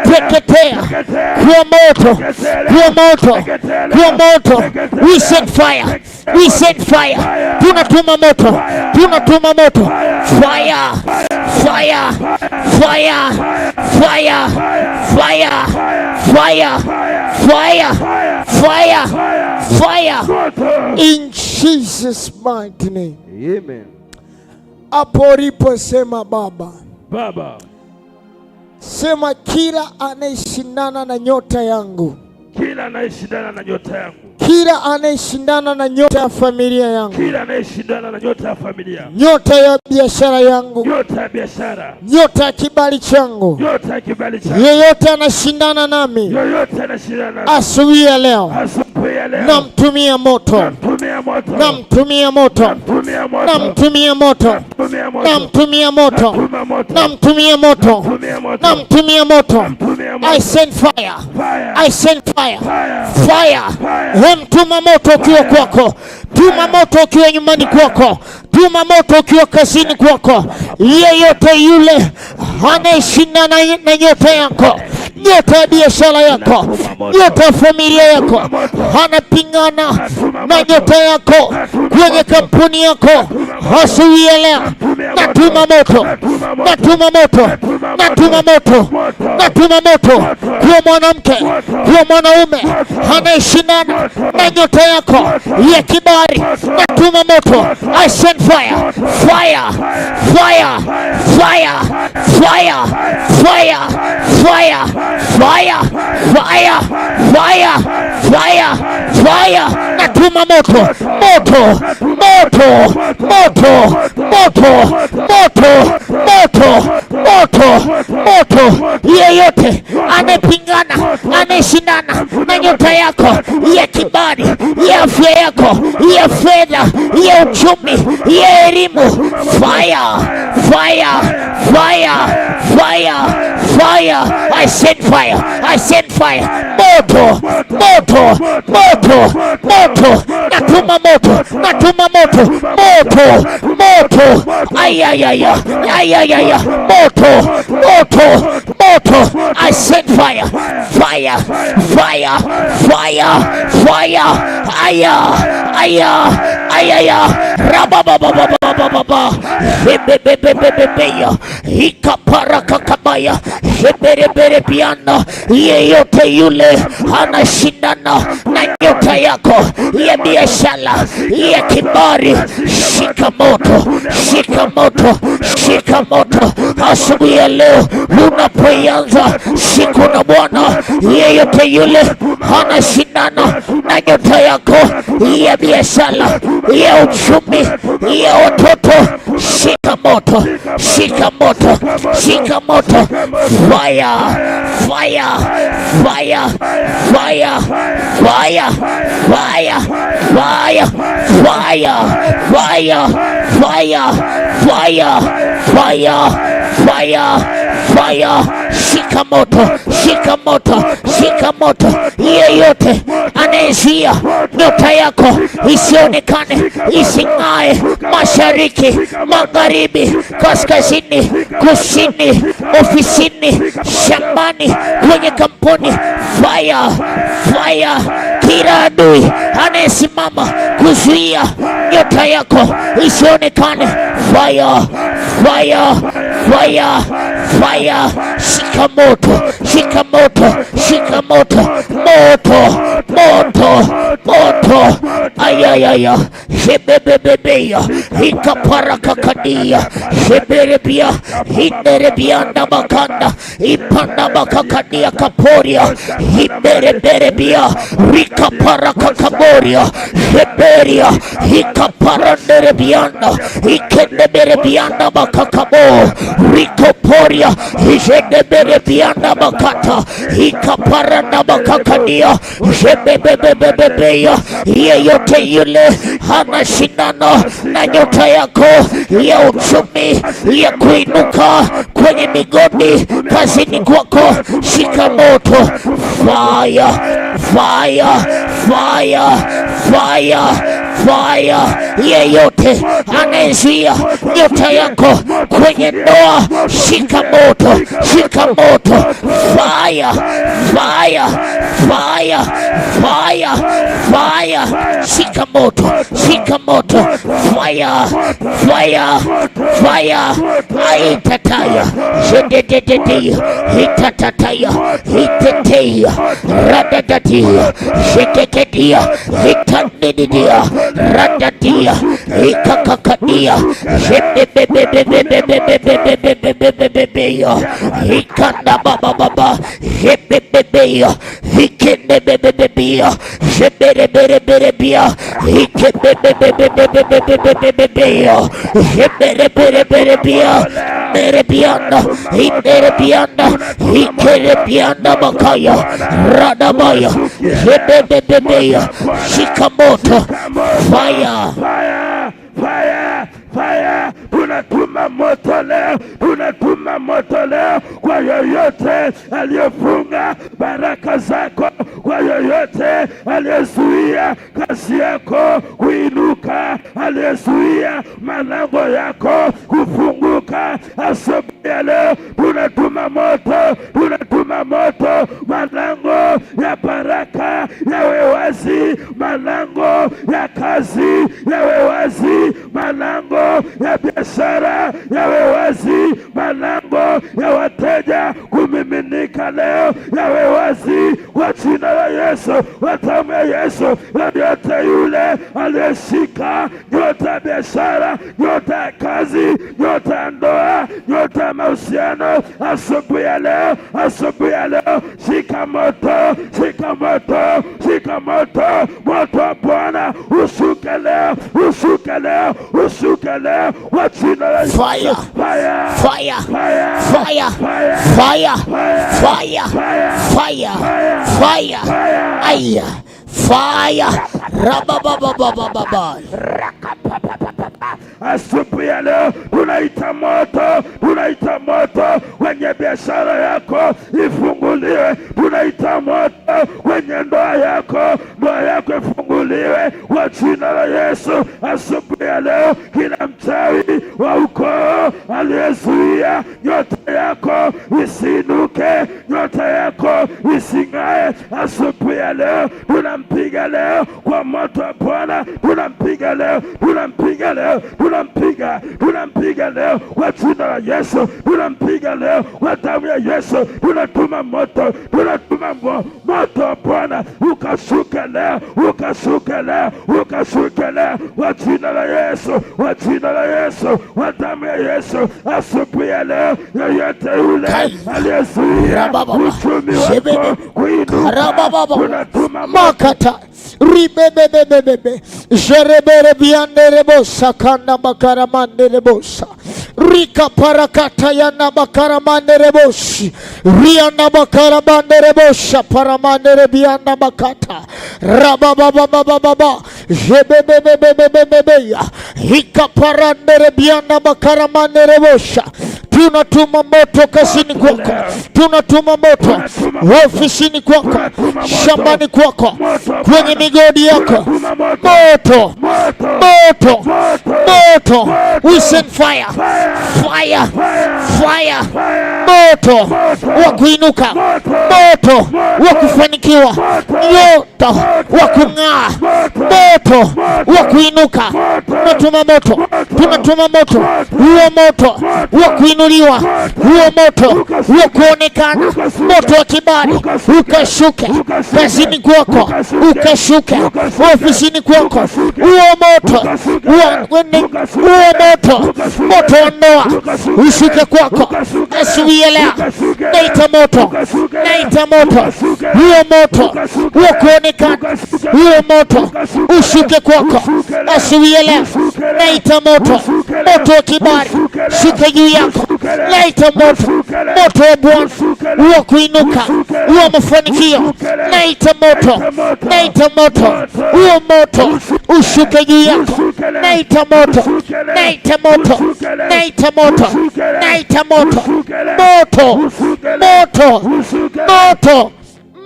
teketea kwa moto, kwa moto, kwa moto. We set fire, we set fire. Tunatuma moto, tunatuma moto. Fire, fire, fire, fire, fire, fire, fire, fire, fire. In Jesus mighty name. Amen. Hapo uliposema Baba, Baba, sema kila anayeshindana na nyota yangu, kila anayeshindana na nyota yangu, kila anayeshindana na nyota ya familia yangu, kila anayeshindana na nyota ya familia, nyota ya biashara yangu, nyota ya biashara, nyota ya kibali changu, nyota ya kibali changu, yeyote anashindana nami, yoyote anashindana nami, asubuhi ya leo, asubuhi ya leo, namtumia moto, namtumia moto, namtumia moto, namtumia moto, namtumia moto, namtumia moto, namtumia moto, namtumia moto. I send fire, I send fire, fire. Mtuma moto ukiwa kwako, tuma moto ukiwa nyumbani kwako, tuma moto ukiwa kazini kwako. Yeyote yule anayeshindana na nyota yako, nyota ya biashara yako, nyota ya familia yako, anapingana na nyota yako kwenye kampuni yako, asubuhi ya leo natuma moto, natuma moto, natuma moto, natuma moto kwa mwanamke, kwa mwanaume anayeshindana na nyota yako ya kibali. Natuma moto. I send fire, fire, fire, fire, fire, fire, fire, fire, fire, fire, fire, fire. Natuma moto, moto, moto, moto, moto, moto, moto, moto, moto. Yeyote anayepingana, anayeshindana na nyota yako ya kibali, ya afya yako, ya fedha, ya uchumi, ya elimu, fire, fire, fire, fire, fire. I send fire, I send fire. Moto, moto, moto, moto. Natuma moto, natuma moto, moto, moto. Ayayaya, ayayaya, moto, moto, moto. I send fire, fire, fire, fire, fire. Aya, aya, ayaya, rabababababababa, bebebebebebebeya, ikaparakakabaya, bebereberebiana. Yeyote yule anashindana na nyota yako ya biashara, ya kibali, shika moto, shika moto, shika moto. Asubuhi ya leo unapoanza siku na Bwana, yeyote yule anashindana na nyota yako ya biashara, ya uchumi, ya watoto, shika moto, shika moto, shika moto. Fire, fire, fire, fire, fire, fire, fire, fire, fire, fire, fire, fire, fire, fire. Shika moto, shika moto, shika moto. Yeyote anayezuia nyota yako isionekane, ising'ae, mashariki, magharibi, kaskazini, kusini, ofisini, shambani, kwenye kampuni, fire, fire. Kila adui anayesimama kuzuia nyota yako isionekane, fire, fire, fire, fire. Shika moto, shika moto, shika moto, moto, moto, moto. Ayayaya, shebebebebeya, ikaparakakadia, sheberebia, hinerebianda makanda, ipanda makakadia kaporia, hinereberebia, rikaparakakaboria, sheberia, ikaparanderebianda, ikeneberebianda makakabo, rikoporia, hijeneberebianda makata, ikaparanda makakadia, shebebebebebeya. Yeyote yule anashindana na nyota yako ya uchumi, ya kuinuka kwenye migodi, kazini kwako, shika moto. Fire, fire, fire, fire, fire. Yeyote anayezuia nyota yako kwenye ndoa, shika moto, shika moto. Fire, fire, fire, fire, fire. Shika moto, shika moto. Fire, fire, fire. Aitataya, shededededeya, itatataya, iteteya, radadadia, shedededeya, itandidia, radadia, ikakakadia, shebebebebebebebebebebebebebebebebebebeya, ikandabababa, shebebebeya, ikendebebebebeya, sheberebereberebia, ikebebebebebebebebebebebeya, sheberebereberebia, merebianda, imerebianda, ikerebianda makaya, radabaya, shebebebebeya. Shika moto. Fire, fire, fire, fire. Tunatuma moto leo, tunatuma moto leo kwa yoyote aliyefunga baraka zako, kwa yoyote aliyezuia kazi yako kuinuka, aliyezuia malango yako kufunguka. Asubuhi ya leo tunatuma moto, tunatuma moto. Malango ya baraka yawe wazi, malango ya kazi yawe wazi, malango ya biashara yawe wazi, malango ya wateja kumiminika leo yawe wazi kwa jina la Yesu, kwa damu ya Yesu. Yote yule aliyeshika nyota ya biashara, nyota ya kazi, nyota ya ndoa, nyota ya mahusiano, asubuhi ya leo, asubuhi ya leo, shika moto, shika moto, shika moto. Moto wa Bwana ushuke leo, ushuke leo, ushuke leo kwa jina la Yesu. Fire, fire, fire, fire, fire, fire, fire, fire, aya, fire, rababababababa. Asubuhi ya leo tunaita moto, tunaita moto kwenye biashara yako ifunguliwe, tunaita moto kwenye ndoa yako, ndoa yako ifunguliwe kwa jina la Yesu. Asubuhi ya leo kila mchawi wa ukoo aliyezuia nyota yako isiinuke, nyota yako ising'ae, asubuhi ya leo tunampiga leo kwa moto wa Bwana, tunampiga leo, tunampiga leo, tunampiga leo kwa jina la Yesu, tunampiga leo kwa damu ya Yesu. Tunatuma moto, tunatuma moto wa Bwana ukashuke leo, ukashuke leo, ukashuke leo kwa jina la Yesu, kwa jina la Yesu, kwa damu ya Yesu. Asubuhi ya leo yoyote yule aliyezuia uchumi wako kuinuka, tunatuma makata ribebebebebe jerebere bianderebosa kana bakaramanderebosa rika parakata yana bakaramanderebosi riana bakaramanderebosa paramandere biana bakata rababababababa jebebebebebebe hika parandere biana bakaramanderebosa. Tunatuma moto kazini kwako, tunatuma moto ofisini kwako, shambani kwako, kwenye migodi yako, moto, moto, moto. We send fire, fire, fire, moto wa kuinuka, moto wa kufanikiwa, moto wa kung'aa, moto wa kuinuka. Tunatuma moto, tunatuma moto, huo moto wa kuinuliwa, huo moto wa kuonekana, moto wa kibali ukashuke kazini kwako, ukashuke ofisini kwako, huo moto, huo moto, moto wa ndoa ushuke kwako asubuhi ya leo. Naita moto, naita moto, huo moto wa kuonekana, huo moto ushuke kwako asubuhi ya leo. Naita moto, moto wa kibali shuke juu yako. Naita moto, moto wa Bwana wa kuinuka, wa mafanikio. Naita moto, naita moto, huo moto ushuke juu yako. Naita moto, naita moto, naita moto, naita moto, moto, moto, moto,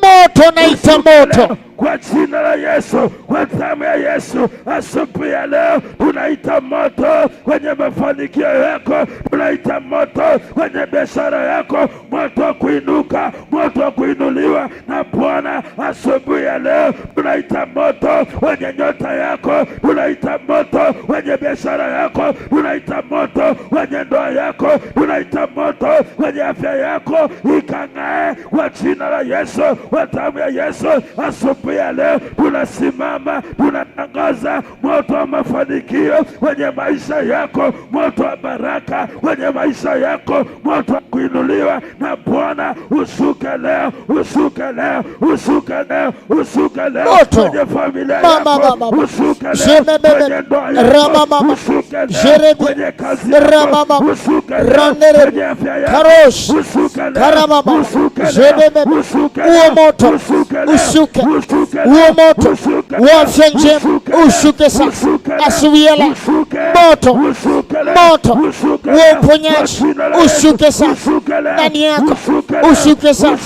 moto, naita moto kwa jina la Yesu, kwa damu ya Yesu. Asubuhi ya leo tunaita moto kwenye mafanikio yako, tunaita moto kwenye biashara yako, moto wa kuinuka, moto wa kuinuliwa na Bwana. Asubuhi ya leo tunaita moto kwenye nyota yako, tunaita moto kwenye biashara yako, tunaita moto kwenye ndoa yako, tunaita moto kwenye afya yako ikang'ae kwa jina la Yesu, kwa damu ya Yesu. Asubuhi ya leo tunasimama, tunatangaza moto wa mafanikio kwenye maisha yako, moto wa baraka kwenye maisha yako, moto wa kuinuliwa na Bwana ushuke leo, ushuke leo, ushuke leo, ushuke leo kwenye familia yako, ushuke leo kwenye ndoa yako, ushuke leo kwenye kazi yako, ushuke leo kwenye afya yako, ushuke leo, ushuke leo, huo moto ushuke, huo moto wa afya njema ushuke sasa asubuhi ya leo. Moto, moto wa uponyaji ushuke sasa ndani yako, ushuke sasa,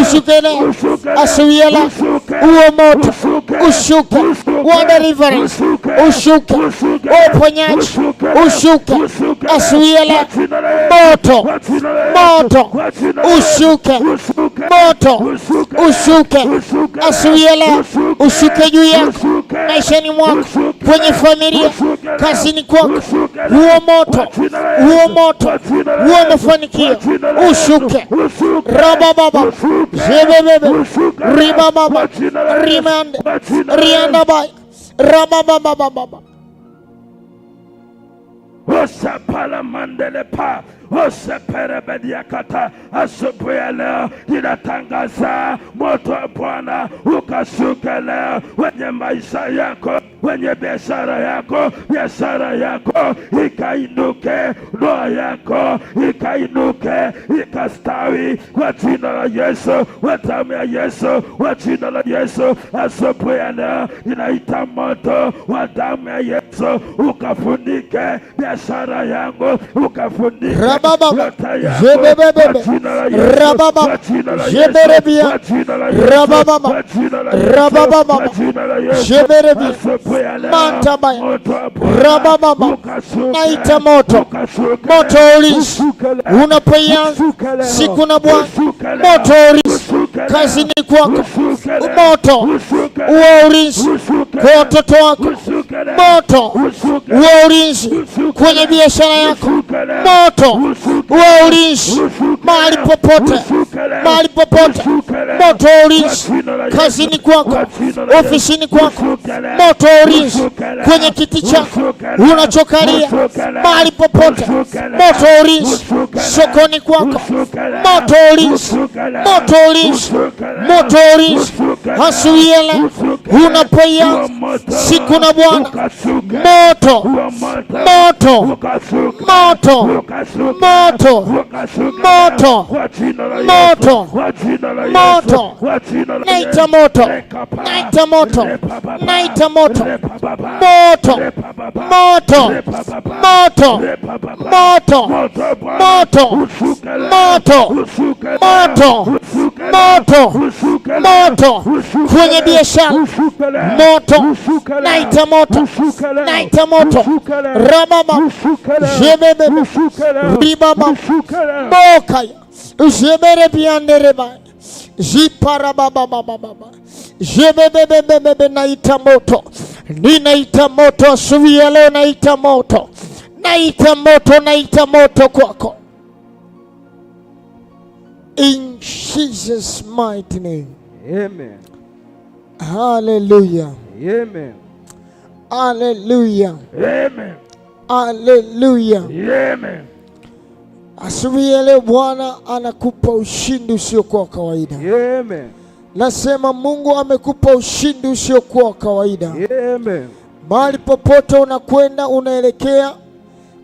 ushuke leo asubuhi ya leo. Huo moto ushuke wa deliverance ushuke, wa uponyaji ushuke asubuhi ya leo. Moto, moto ushuke, moto ushuke asubuhi ya leo, ushuke juu yako, maishani mwako, kwenye familia, kazini kwako, huo moto, huo mafanikio ushuke. Rabababa jebebebe ribababa rimande rianda bai rabababa osapala mandele pa osepere bediakata. Asubuhi ya leo ninatangaza moto wa Bwana ukashuke leo wenye maisha yako, wenye biashara yako ikainuke, ndoa yako ikainuke, ikastawi kwa jina la Yesu, kwa damu ya Yesu, kwa jina la Yesu. Asubuhi ya leo ninaita moto wa damu ya Yesu ukafunike biashara yangu, ukafunike Rababa jebebebe rababa jeberebia rababa rababa jeberebia mantabaya rababa. Naita moto ulinzi unapoanza siku na Bwana, moto ulinzi kazini kwako, moto wa ulinzi kwa watoto wako, moto wa ulinzi kwenye biashara yako, moto wa ulinzi mahali popote, moto wa ulinzi kazini kwako, ofisini kwako, moto wa ulinzi kwenye kiti chako unachokalia, mahali popote, moto wa ulinzi sokoni kwako, moto wa ulinzi hasuiele unapoanza siku na Bwana, moto naita moto kwenye biashara, naita moto rababa jebebe ribaba bokaya jebere biandereba jiparababa jebebebebebe. Naita moto asubuhi ya leo, naita moto kwako in Jesus mighty name. Amen. Hallelujah. Amen. Hallelujah. Amen. Hallelujah. Amen. Asubuhi ya leo Bwana anakupa ushindi usiokuwa kawaida. Amen. Nasema Mungu amekupa ushindi usiokuwa kawaida. Amen. Mahali popote unakwenda, unaelekea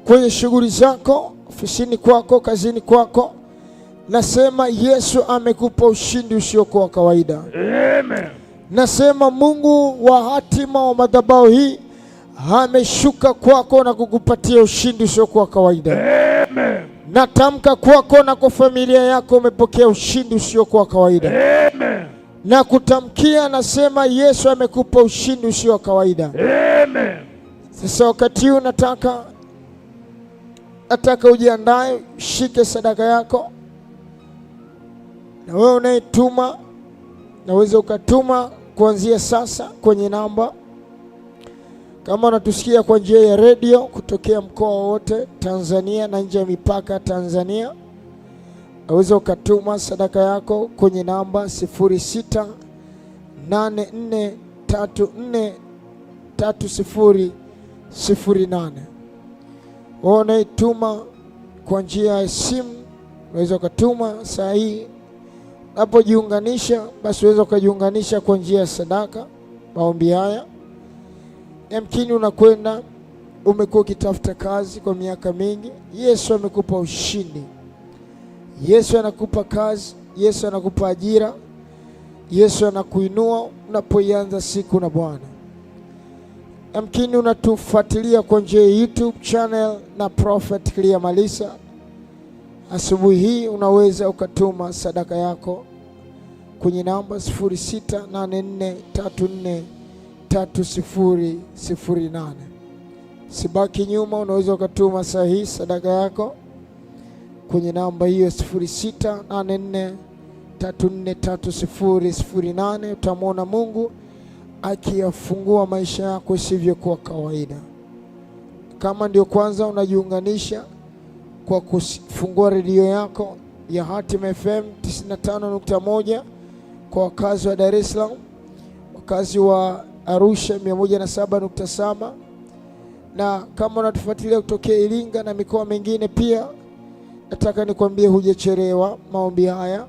kwenye shughuli zako, ofisini kwako, kazini kwako, nasema Yesu amekupa ushindi usiokuwa kawaida. Amen. Nasema Mungu wa hatima wa madhabahu hii ameshuka kwako na kukupatia ushindi usiokuwa kawaida. Amen. Natamka kwako na kwa familia yako umepokea ushindi usiokuwa kawaida. Amen. Na kutamkia, nasema Yesu amekupa ushindi usio kawaida. Amen. Sasa wakati huu nataka ujiandae, shike sadaka yako. Na wewe unayetuma, naweza ukatuma kuanzia sasa kwenye namba. Kama unatusikia kwa njia ya redio kutokea mkoa wote Tanzania na nje ya mipaka Tanzania, naweza ukatuma sadaka yako kwenye namba 0684343008. Wewe unaituma kwa njia ya simu, unaweza ukatuma saa hii. Unapojiunganisha basi unaweza ukajiunganisha kwa njia ya sadaka maombi haya. Yamkini unakwenda, umekuwa ukitafuta kazi kwa miaka mingi. Yesu amekupa ushindi. Yesu anakupa kazi, Yesu anakupa ajira, Yesu anakuinua unapoianza siku na Bwana. Yamkini unatufuatilia kwa njia ya YouTube channel na Prophet Clear Malisa. Asubuhi hii unaweza ukatuma sadaka yako kwenye namba 0684343008. Sibaki nyuma, unaweza ukatuma sahihi sadaka yako kwenye namba hiyo 0684343008. Utamwona Mungu akiyafungua maisha yako isivyokuwa kawaida. Kama ndio kwanza unajiunganisha kwa kufungua redio yako ya Hatima FM 95.1 kwa wakazi wa Dar es Salaam, wakazi wa Arusha 107.7, na kama unatufuatilia kutokea Iringa na mikoa mingine pia, nataka nikwambie hujachelewa. Maombi haya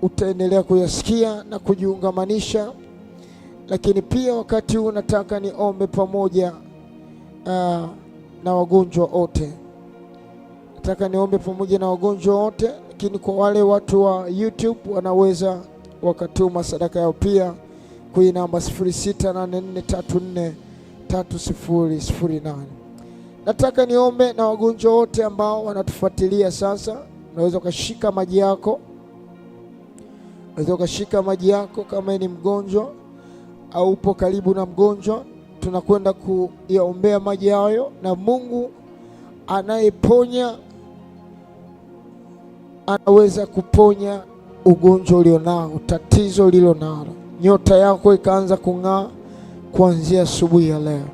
utaendelea kuyasikia na kujiungamanisha, lakini pia wakati huu nataka niombe pamoja na wagonjwa wote. Nataka niombe pamoja na wagonjwa wote, lakini kwa wale watu wa YouTube wanaweza wakatuma sadaka yao pia kwenye namba 0684343008. Nataka niombe na wagonjwa wote ambao wanatufuatilia sasa. Unaweza ukashika maji yako, unaweza ukashika maji yako kama ni mgonjwa au upo karibu na mgonjwa. Tunakwenda kuyaombea maji hayo, na Mungu anayeponya anaweza kuponya ugonjwa ulionao, tatizo ulilonalo. Nyota yako ikaanza kung'aa kuanzia asubuhi ya leo.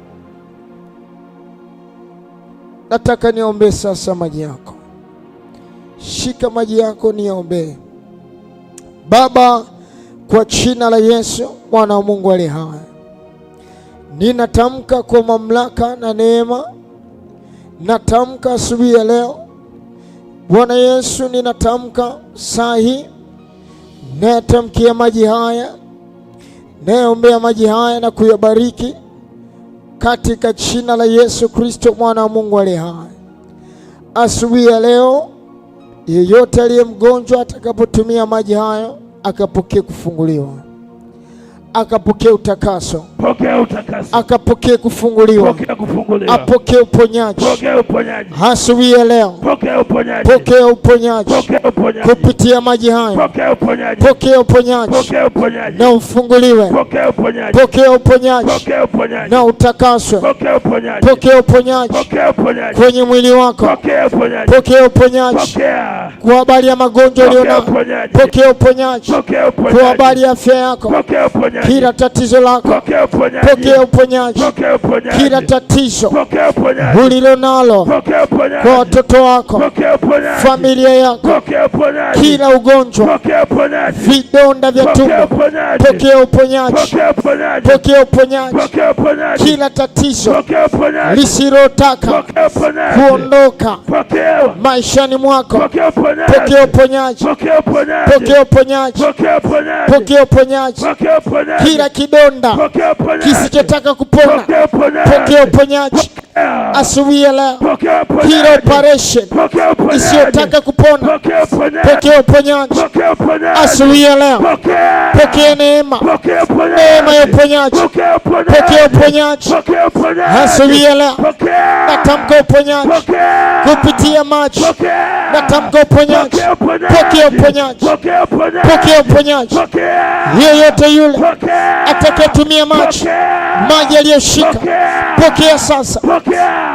Nataka niombe sasa maji yako. Shika maji yako niombe. Baba, kwa jina la Yesu mwana wa Mungu aliye hai, ninatamka kwa mamlaka na neema, natamka asubuhi ya leo Bwana Yesu, ninatamka saa hii, natamkia maji haya, naombea maji haya na kuyabariki katika jina la Yesu Kristo mwana wa Mungu aliye hai. Asubuhi ya leo, yeyote aliye mgonjwa atakapotumia maji hayo akapokea kufunguliwa, akapokea utakaso, akapokea kufunguliwa, apokea uponyaji. Asubuhi ya leo, pokea uponyaji kupitia maji hayo. Pokea uponyaji na ufunguliwe. Pokea uponyaji na utakaswe. Pokea uponyaji kwenye mwili wako. Pokea uponyaji kwa habari ya magonjwa ulionao. Pokea uponyaji kwa habari ya afya yako. Kila tatizo lako, pokea uponyaji. Kila tatizo ulilonalo kwa watoto wako, familia yako, kila ugonjwa, vidonda vya tumbo, pokea uponyaji. Pokea uponyaji. Kila tatizo lisilotaka kuondoka maishani mwako, pokea uponyaji. Pokea uponyaji. Pokea uponyaji. Kila kidonda kisichotaka kupona, pokea uponyaji. Asubuhi ya leo, kila operation isiyotaka kupona, pokea uponyaji. Asubuhi ya leo, pokea neema, neema ya uponyaji. Pokea uponyaji. Asubuhi ya leo, natamka uponyaji kupitia maji. Natamka uponyaji. Pokea uponyaji. Pokea uponyaji. Yeyote yule atakayetumia maji aliyoshika, pokea sasa.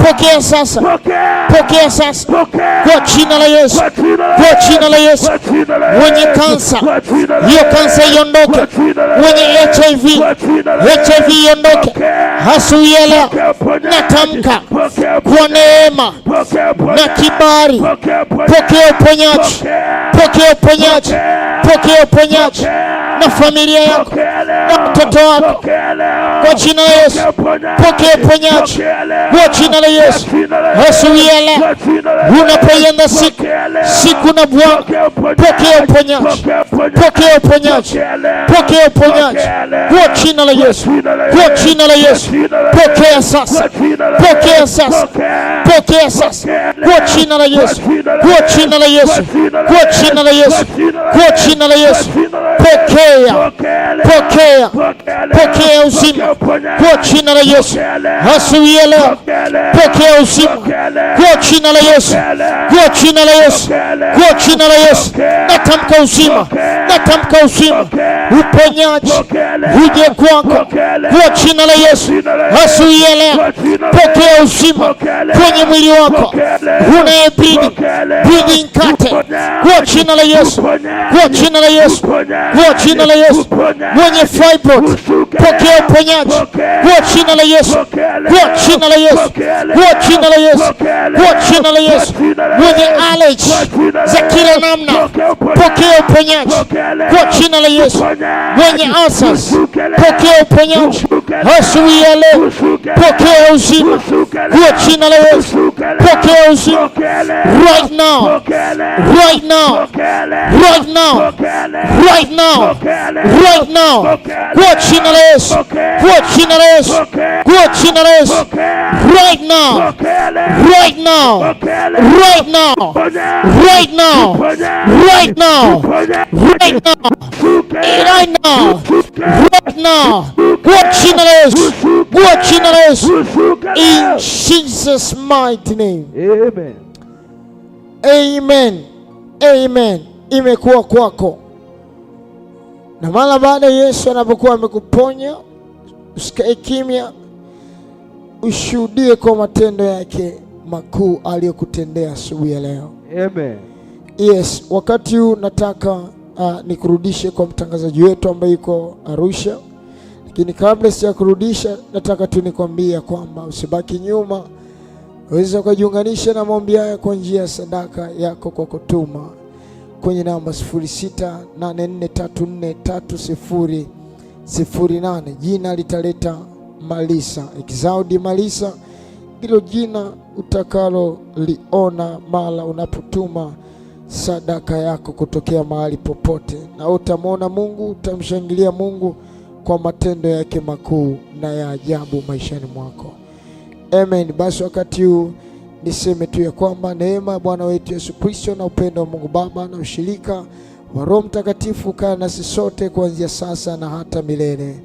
Pokea sasa. Pokea sasa kwa jina la Yesu. Kwa jina la Yesu. Wenye kansa, hiyo kansa iondoke. Wenye HIV iondoke. Asubuhi ya leo, natamka kwa neema na kibali, pokea uponyaji. Pokea uponyaji. Pokea uponyaji na familia yako na mtoto wako kwa jina la Yesu. Pokea uponyaji kwa jina la Yesu. Asubuhi ya leo, unapoienda siku na Bwana, pokea uponyaji. Pokea uponyaji. Pokea uponyaji kwa jina la Yesu. Kwa jina la Yesu, pokea sasa. Pokea sasa. Pokea sasa kwa jina la Yesu. Kwa jina la Yesu. Kwa jina la Yesu. Kwa jina la Yesu, pokea. Pokea. Pokea uzima kwa jina la Yesu. Asubuhi ya leo, pokea uzima kwa jina la Yesu. Kwa jina la Yesu. Kwa jina la Yesu, natamka uzima. Natamka uzima, uponyaji uje kwako kwa jina la Yesu. Asubuhi ya leo, pokea uzima kwenye kwenye mwili wako, unaye breathing curtain, kwa jina la Yesu, kwa jina la Yesu, kwa jina la Yesu. Mwenye fibroid, pokea uponyaji kwa jina la Yesu, kwa jina la Yesu, kwa jina la Yesu, kwa jina la Yesu. Mwenye allergy za kila namna, pokea uponyaji kwa jina la Yesu. Mwenye ulcers, pokea uponyaji asubuhi ya leo, pokea uzima kwa jina la Yesu, pokea uzima right now, right now, right now, right now, right now, kwa jina la Yesu, kwa jina la Yesu, kwa jina la Yesu, right now, right now, right now, right now, right now, right now, right now, right now, kwa jina la Yesu, kwa jina la Yesu, in Jesus mighty name. Amen. Amen. Amen. Imekuwa kwako. Na mara baada Yesu anapokuwa amekuponya, usikae kimya, ushuhudie kwa matendo yake makuu aliyokutendea asubuhi ya leo. Amen. Yes, wakati huu nataka nikurudishe kwa mtangazaji wetu ambaye yuko Arusha. Lakini kabla sija kurudisha, nataka tu nikwambie kwamba usibaki nyuma. Unaweza kujiunganisha na maombi haya kwa njia ya sadaka yako kwa kutuma kwenye namba 0684343008. Jina litaleta Malisa, Exaudi Malisa, hilo jina utakalo liona mara unapotuma sadaka yako kutokea mahali popote, na utamwona Mungu, utamshangilia Mungu kwa matendo yake makuu na ya ajabu maishani mwako. Amen. Basi wakati huu niseme tu ya kwamba neema ya Bwana wetu Yesu Kristo na upendo wa Mungu Baba na ushirika wa Roho Mtakatifu kaa nasi sote kuanzia sasa na hata milele.